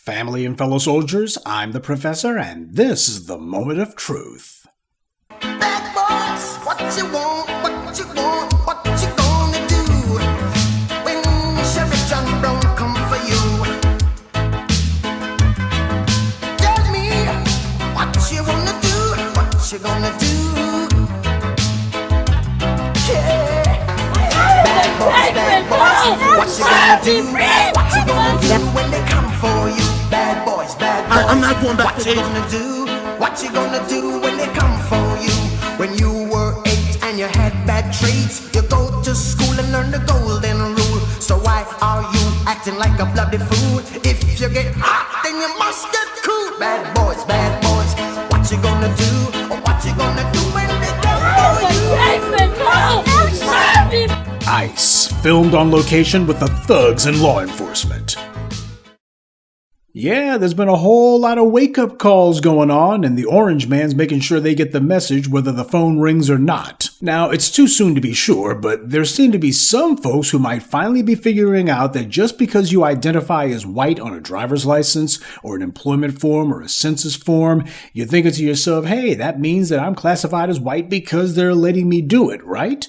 Family and fellow soldiers, I'm the Professor, and this is the Moment of Truth. Bad boys, what you want, what you want, what you gonna do when Sheriff John Brown come for you? Tell me what you wanna do, what you gonna do. Yeah. Bad boys, what you gonna do, what you gonna do when they come for you? Bad boys, I'm not going back what to you gonna do? What you gonna do when they come for you? When you were 8 and you had bad traits, you go to school and learn the golden rule. So why are you acting like a bloody fool? If you get hot, then you must get cool. Bad boys, what you gonna do? Or what you gonna do when they come for you? ICE, filmed on location with the thugs and law enforcement. Yeah, there's been a whole lot of wake-up calls going on, and the orange man's making sure they get the message whether the phone rings or not. Now, it's too soon to be sure, but there seem to be some folks who might finally be figuring out that just because you identify as white on a driver's license, or an employment form, or a census form, you're thinking to yourself, hey, that means that I'm classified as white because they're letting me do it, right?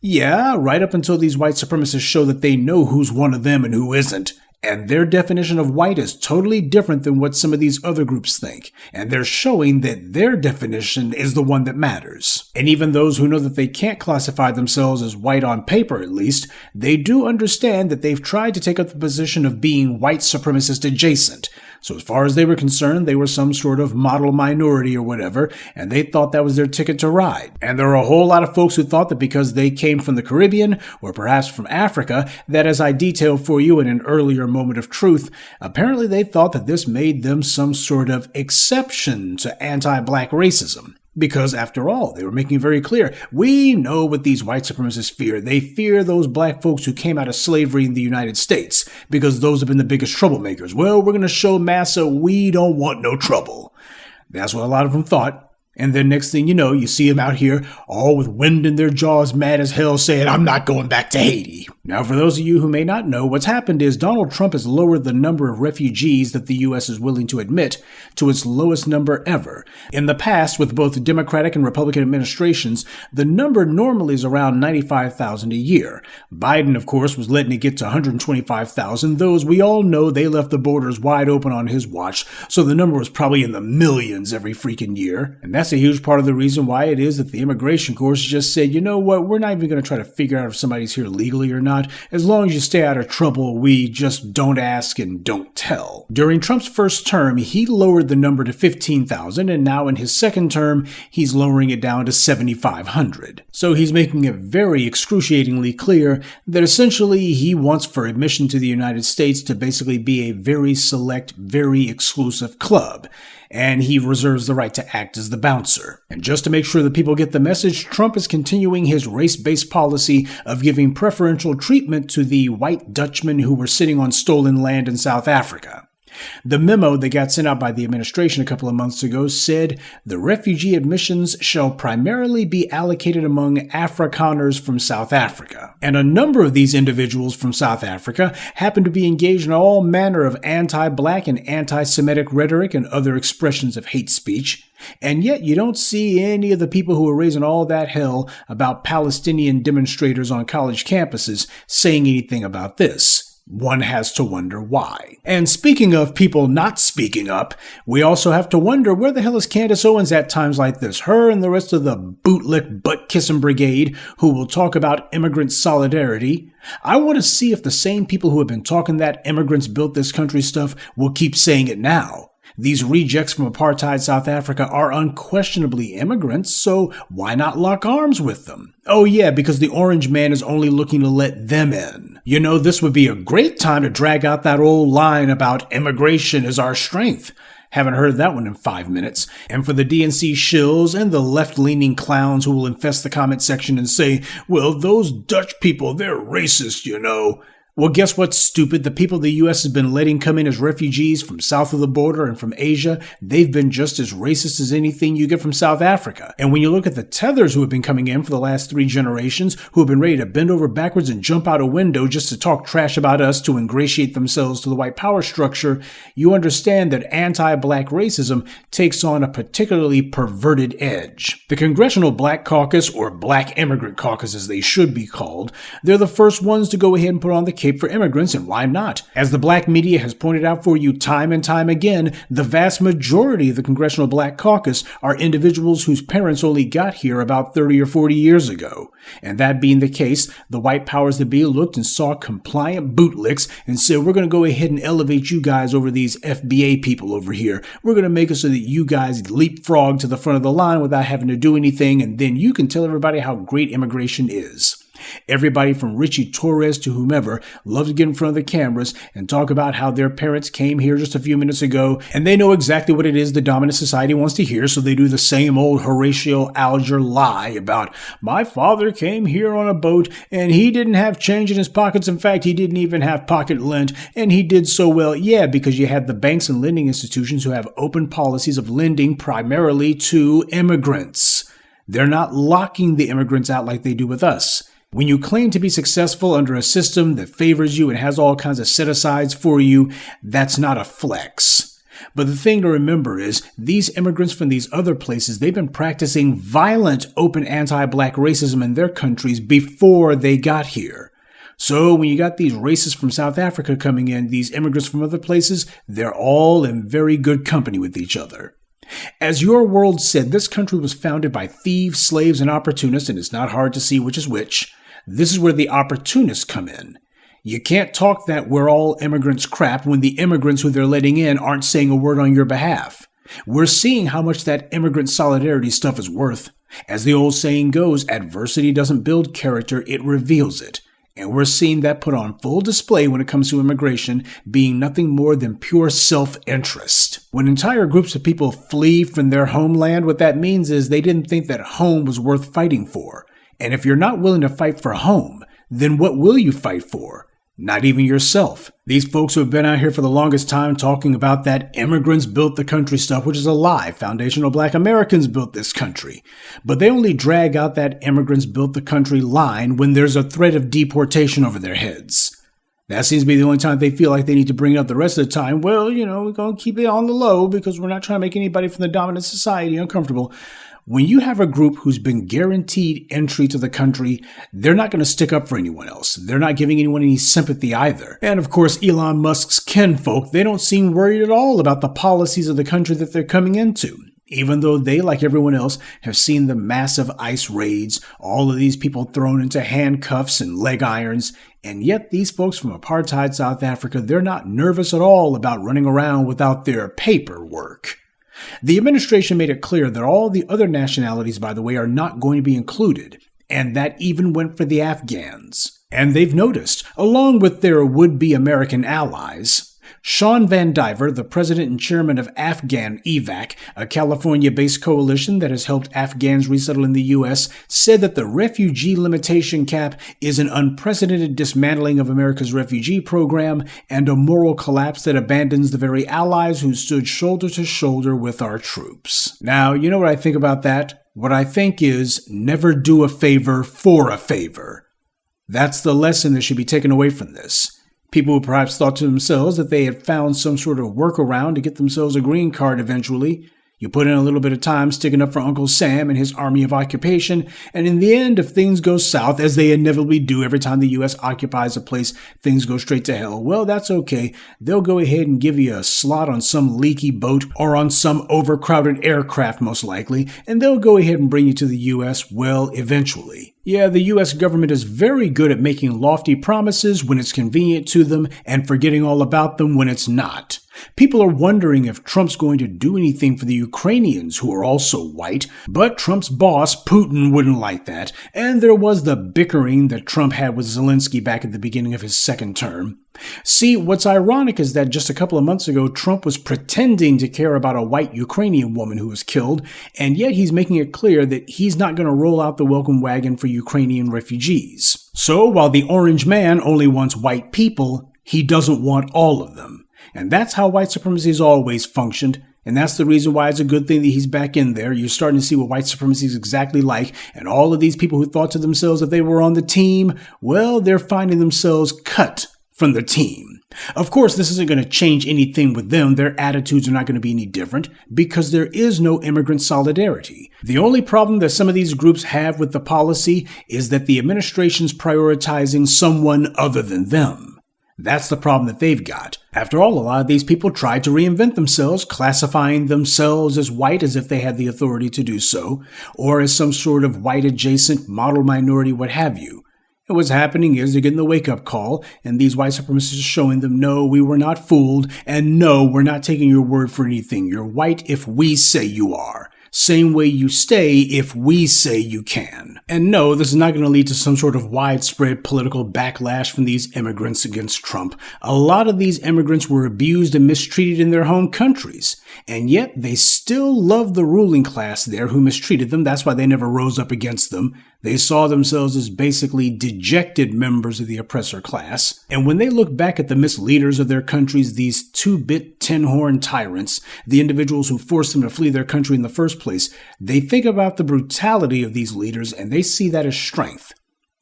Yeah, right up until these white supremacists show that they know who's one of them and who isn't. And their definition of white is totally different than what some of these other groups think. And they're showing that their definition is the one that matters. And even those who know that they can't classify themselves as white on paper at least, they do understand that they've tried to take up the position of being white supremacist adjacent. So as far as they were concerned, they were some sort of model minority or whatever, and they thought that was their ticket to ride. And there are a whole lot of folks who thought that because they came from the Caribbean, or perhaps from Africa, that as I detailed for you in an earlier Moment of Truth, apparently they thought that this made them some sort of exception to anti-black racism. Because, after all, they were making it very clear, we know what these white supremacists fear. They fear those black folks who came out of slavery in the United States, because those have been the biggest troublemakers. Well, we're going to show massa we don't want no trouble. That's what a lot of them thought. And then next thing you know, you see them out here, all with wind in their jaws, mad as hell, saying, I'm not going back to Haiti. Now, for those of you who may not know, what's happened is Donald Trump has lowered the number of refugees that the U.S. is willing to admit to its lowest number ever. In the past, with both Democratic and Republican administrations, the number normally is around 95,000 a year. Biden, of course, was letting it get to 125,000, though as we all know, they left the borders wide open on his watch, so the number was probably in the millions every freaking year. And that's a huge part of the reason why it is that the immigration course just said, you know what, we're not even going to try to figure out if somebody's here legally or not. As long as you stay out of trouble, we just don't ask and don't tell. During Trump's first term, he lowered the number to 15,000, and now in his second term, he's lowering it down to 7,500. So he's making it very excruciatingly clear that essentially he wants for admission to the United States to basically be a very select, very exclusive club. And he reserves the right to act as the bouncer. And just to make sure that people get the message, Trump is continuing his race-based policy of giving preferential treatment to the white Dutchmen who were sitting on stolen land in South Africa. The memo that got sent out by the administration a couple of months ago said the refugee admissions shall primarily be allocated among Afrikaners from South Africa. And a number of these individuals from South Africa happen to be engaged in all manner of anti-black and anti-Semitic rhetoric and other expressions of hate speech. And yet you don't see any of the people who are raising all that hell about Palestinian demonstrators on college campuses saying anything about this. One has to wonder why. And speaking of people not speaking up, we also have to wonder where the hell is Candace Owens at times like this? Her and the rest of the bootlick butt-kissing brigade who will talk about immigrant solidarity. I want to see if the same people who have been talking that immigrants built this country stuff will keep saying it now. These rejects from apartheid South Africa are unquestionably immigrants, so why not lock arms with them? Oh yeah, because the orange man is only looking to let them in. You know, this would be a great time to drag out that old line about immigration is our strength. Haven't heard that one in 5 minutes. And for the DNC shills and the left-leaning clowns who will infest the comment section and say, well, those Dutch people, they're racist, you know. Well, guess what's stupid? The people the U.S. has been letting come in as refugees from south of the border and from Asia, they've been just as racist as anything you get from South Africa. And when you look at the tethers who have been coming in for the last 3 generations, who have been ready to bend over backwards and jump out a window just to talk trash about us to ingratiate themselves to the white power structure, you understand that anti-black racism takes on a particularly perverted edge. The Congressional Black Caucus, or Black Immigrant Caucus as they should be called, they're the first ones to go ahead and put on the cape for immigrants, and why not? As the black media has pointed out for you time and time again, the vast majority of the Congressional Black Caucus are individuals whose parents only got here about 30 or 40 years ago. And that being the case, the white powers that be looked and saw compliant bootlicks and said, we're going to go ahead and elevate you guys over these FBA people over here. We're going to make it so that you guys leapfrog to the front of the line without having to do anything, and then you can tell everybody how great immigration is. Everybody from Richie Torres to whomever loves to get in front of the cameras and talk about how their parents came here just a few minutes ago, and they know exactly what it is the dominant society wants to hear, so they do the same old Horatio Alger lie about, my father came here on a boat and he didn't have change in his pockets. In fact, he didn't even have pocket lint, and he did so well. Yeah, because you had the banks and lending institutions who have open policies of lending primarily to immigrants. They're not locking the immigrants out like they do with us. When you claim to be successful under a system that favors you and has all kinds of set-asides for you, that's not a flex. But the thing to remember is, these immigrants from these other places, they've been practicing violent open anti-black racism in their countries before they got here. So when you got these racists from South Africa coming in, these immigrants from other places, they're all in very good company with each other. As Your World said, this country was founded by thieves, slaves, and opportunists, and it's not hard to see which is which. This is where the opportunists come in. You can't talk that we're all immigrants crap when the immigrants who they're letting in aren't saying a word on your behalf. We're seeing how much that immigrant solidarity stuff is worth. As the old saying goes, adversity doesn't build character, it reveals it. And we're seeing that put on full display when it comes to immigration being nothing more than pure self-interest. When entire groups of people flee from their homeland, what that means is they didn't think that home was worth fighting for. And if you're not willing to fight for home, then what will you fight for? Not even yourself. These folks who have been out here for the longest time talking about that immigrants built the country stuff, which is a lie. Foundational Black Americans built this country. But they only drag out that immigrants built the country line when there's a threat of deportation over their heads. That seems to be the only time they feel like they need to bring it up. The rest of the time, well, we're going to keep it on the low because we're not trying to make anybody from the dominant society uncomfortable. When you have a group who's been guaranteed entry to the country, they're not going to stick up for anyone else. They're not giving anyone any sympathy either. And of course, Elon Musk's kinfolk, they don't seem worried at all about the policies of the country that they're coming into. Even though they, like everyone else, have seen the massive ICE raids, all of these people thrown into handcuffs and leg irons, and yet these folks from apartheid South Africa, they're not nervous at all about running around without their paperwork. The administration made it clear that all the other nationalities, by the way, are not going to be included, and that even went for the Afghans. And they've noticed, along with their would-be American allies, Sean Van Diver, the president and chairman of Afghan EVAC, a California-based coalition that has helped Afghans resettle in the U.S., said that the refugee limitation cap is an unprecedented dismantling of America's refugee program and a moral collapse that abandons the very allies who stood shoulder to shoulder with our troops. Now, you know what I think about that? What I think is, never do a favor for a favor. That's the lesson that should be taken away from this. People who perhaps thought to themselves that they had found some sort of workaround to get themselves a green card eventually. You put in a little bit of time sticking up for Uncle Sam and his army of occupation, and in the end, if things go south, as they inevitably do every time the U.S. occupies a place, things go straight to hell. Well, that's okay. They'll go ahead and give you a slot on some leaky boat or on some overcrowded aircraft, most likely, and they'll go ahead and bring you to the U.S., well, eventually. Yeah, the U.S. government is very good at making lofty promises when it's convenient to them and forgetting all about them when it's not. People are wondering if Trump's going to do anything for the Ukrainians who are also white, but Trump's boss, Putin, wouldn't like that, and there was the bickering that Trump had with Zelensky back at the beginning of his second term. See, what's ironic is that just a couple of months ago, Trump was pretending to care about a white Ukrainian woman who was killed, and yet he's making it clear that he's not going to roll out the welcome wagon for Ukrainian refugees. So, while the orange man only wants white people, he doesn't want all of them. And that's how white supremacy has always functioned, and that's the reason why it's a good thing that he's back in there. You're starting to see what white supremacy is exactly like, and all of these people who thought to themselves that they were on the team, well, they're finding themselves cut from the team. Of course, this isn't going to change anything with them. Their attitudes are not going to be any different because there is no immigrant solidarity. The only problem that some of these groups have with the policy is that the administration's prioritizing someone other than them. That's the problem that they've got. After all, a lot of these people tried to reinvent themselves, classifying themselves as white as if they had the authority to do so, or as some sort of white-adjacent, model minority, what have you. And what's happening is they're getting the wake-up call, and these white supremacists are showing them, no, we were not fooled, and no, we're not taking your word for anything. You're white if we say you are. Same way you stay if we say you can. And no, this is not going to lead to some sort of widespread political backlash from these immigrants against Trump. A lot of these immigrants were abused and mistreated in their home countries, and yet they still love the ruling class there who mistreated them. That's why they never rose up against them. They saw themselves as basically dejected members of the oppressor class. And when they look back at the misleaders of their countries, these two-bit, tin-horn tyrants, the individuals who forced them to flee their country in the first place, they think about the brutality of these leaders and they see that as strength.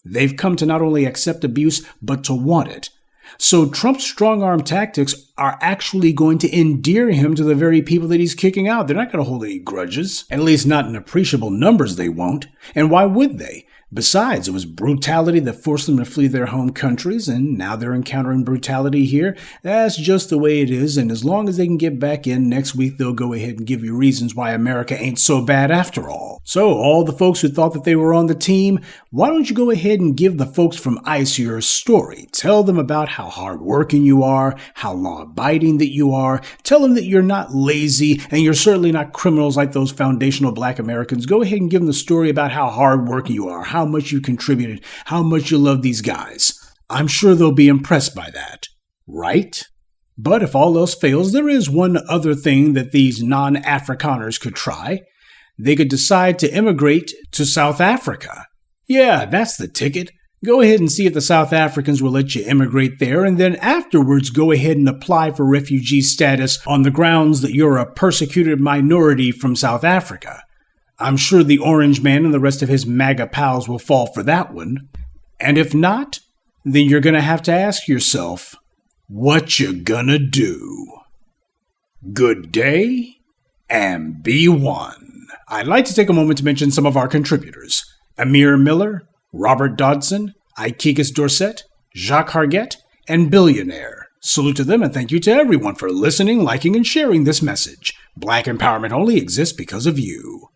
They've come to not only accept abuse, but to want it. So Trump's strong-arm tactics are actually going to endear him to the very people that he's kicking out. They're not going to hold any grudges. At least not in appreciable numbers they won't. And why would they? Besides, it was brutality that forced them to flee their home countries, and now they're encountering brutality here. That's just the way it is, and as long as they can get back in, next week they'll go ahead and give you reasons why America ain't so bad after all. So, all the folks who thought that they were on the team, why don't you go ahead and give the folks from ICE your story? Tell them about how hardworking you are, how law-abiding that you are. Tell them that you're not lazy, and you're certainly not criminals like those foundational black Americans. Go ahead and give them the story about how hardworking you are, how much you contributed, how much you love these guys. I'm sure they'll be impressed by that, right? But if all else fails, there is one other thing that these non-Afrikaners could try. They could decide to immigrate to South Africa. Yeah, that's the ticket. Go ahead and see if the South Africans will let you immigrate there, and then afterwards go ahead and apply for refugee status on the grounds that you're a persecuted minority from South Africa. I'm sure the orange man and the rest of his MAGA pals will fall for that one. And if not, then you're going to have to ask yourself, what you gonna do? Good day, and be one. I'd like to take a moment to mention some of our contributors. Amir Miller, Robert Dodson, Ikegas Dorset, Jacques Hargett, and Billionaire. Salute to them and thank you to everyone for listening, liking, and sharing this message. Black empowerment only exists because of you.